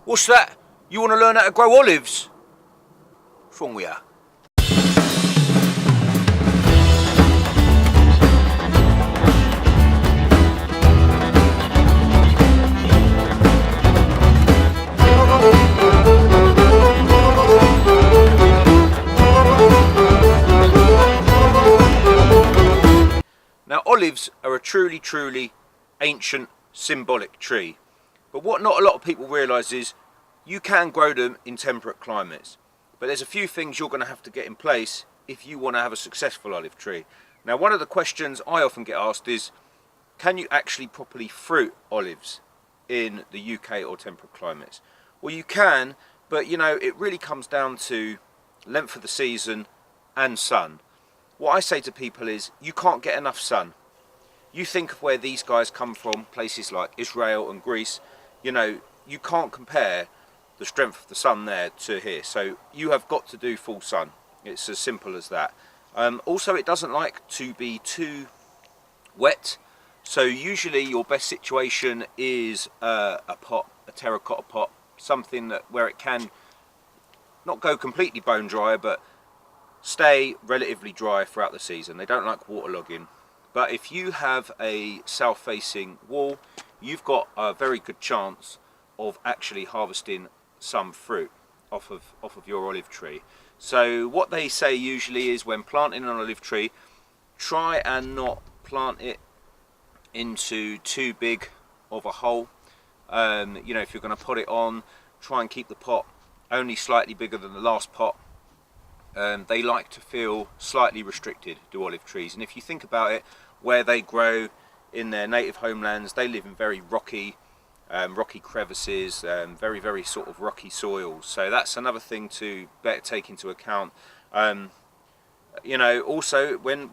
What's that? You want to learn how to grow olives? What's wrong with you? Now, olives are a truly ancient symbolic tree. But what not a lot of people realise is you can grow them in temperate climates. But there's a few things you're going to have to get in place if you want to have a successful olive tree. Now, one of the questions I often get asked is, can you actually properly fruit olives in the UK or temperate climates? Well, you can, but you know, it really comes down to length of the season and sun. What I say to people is, you can't get enough sun. You think of where these guys come from, places like Israel and Greece, you know, you can't compare the strength of the sun there to here. So you have got to do full sun. It's as simple as that. Also, it doesn't like to be too wet. So usually your best situation is a pot, a terracotta pot, something that where it can not go completely bone dry, but stay relatively dry throughout the season. They don't like waterlogging. But if you have a south-facing wall, you've got a very good chance of actually harvesting some fruit off of your olive tree. So what they say usually is, when planting an olive tree, try and not plant it into too big of a hole. You know, if you're going to put it on, try and keep the pot only slightly bigger than the last pot. They like to feel slightly restricted, do olive trees. And if you think about it, where they grow in their native homelands, they live in very rocky crevices, very sort of rocky soils. So that's another thing to take into account. You know, also when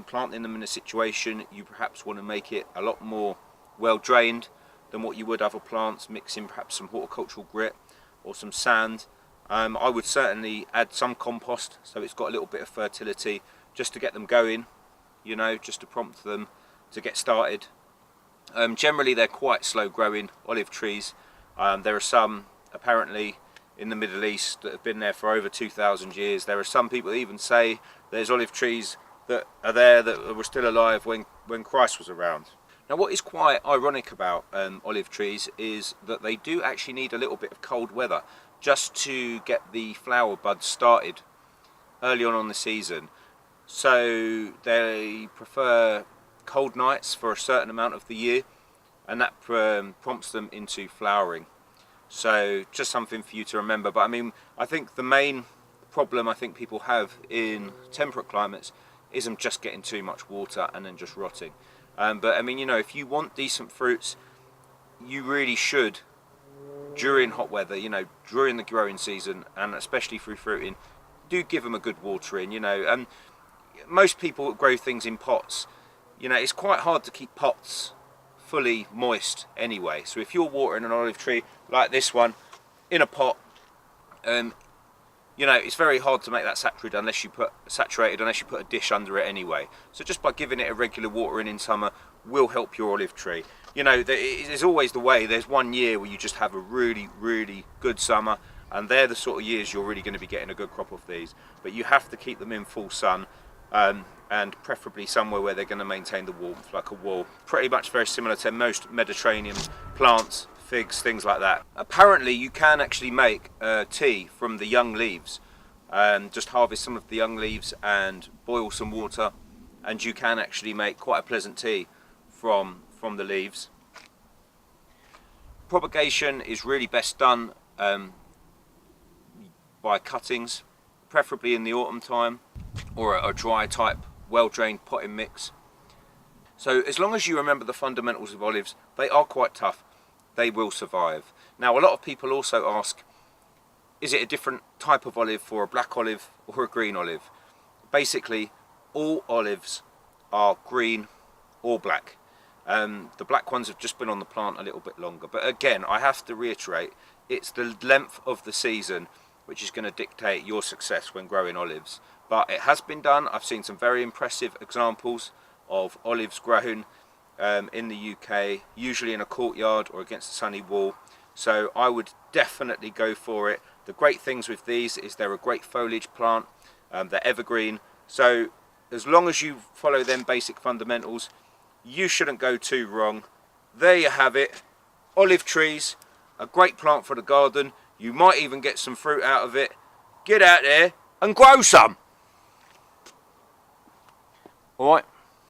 planting them in a situation, you perhaps want to make it a lot more well drained than what you would other plants, mixing perhaps some horticultural grit or some sand. I would certainly add some compost, so it's got a little bit of fertility, just to get them going, you know, just to prompt them to get started. Generally they're quite slow growing olive trees. There are some apparently in the Middle East that have been there for over 2,000 years. There are some people that even say there's olive trees that are there that were still alive when Christ was around. Now, what is quite ironic about olive trees is that they do actually need a little bit of cold weather just to get the flower buds started early on the season. So they prefer cold nights for a certain amount of the year, and that prompts them into flowering. So just something for you to remember. But I mean, I think the main problem I think people have in temperate climates is them just getting too much water and then just rotting. But I mean, you know, if you want decent fruits, you really should, during hot weather, you know, during the growing season, and especially through fruiting, do give them a good watering, you know. And most people grow things in pots. You know, it's quite hard to keep pots fully moist anyway. So if you're watering an olive tree like this one in a pot, you know, it's very hard to make that saturated unless you put a dish under it anyway. So just by giving it a regular watering in summer will help your olive tree. You know, there's always the way. There's one year where you just have a really good summer, and they're the sort of years you're really going to be getting a good crop of these. But you have to keep them in full sun, and preferably somewhere where they're going to maintain the warmth, like a wall. Pretty much very similar to most Mediterranean plants, figs, things like that. Apparently you can actually make tea from the young leaves. Just harvest some of the young leaves and boil some water, and you can actually make quite a pleasant tea from the leaves. Propagation is really best done by cuttings, preferably in the autumn time, or a dry type, well-drained potting mix. So as long as you remember the fundamentals of olives, they are quite tough. They will survive. Now, a lot of people also ask, is it a different type of olive for a black olive or a green olive? Basically, all olives are green or black. The black ones have just been on the plant a little bit longer. But again, I have to reiterate, it's the length of the season which is going to dictate your success when growing olives. But it has been done. I've seen some very impressive examples of olives grown in the UK, usually in a courtyard or against a sunny wall. So I would definitely go for it. The great things with these is they're a great foliage plant, they're evergreen, so as long as you follow them basic fundamentals, you shouldn't go too wrong. There you have it, olive trees, a great plant for the garden. You might even get some fruit out of it. Get out there and grow some. Alright.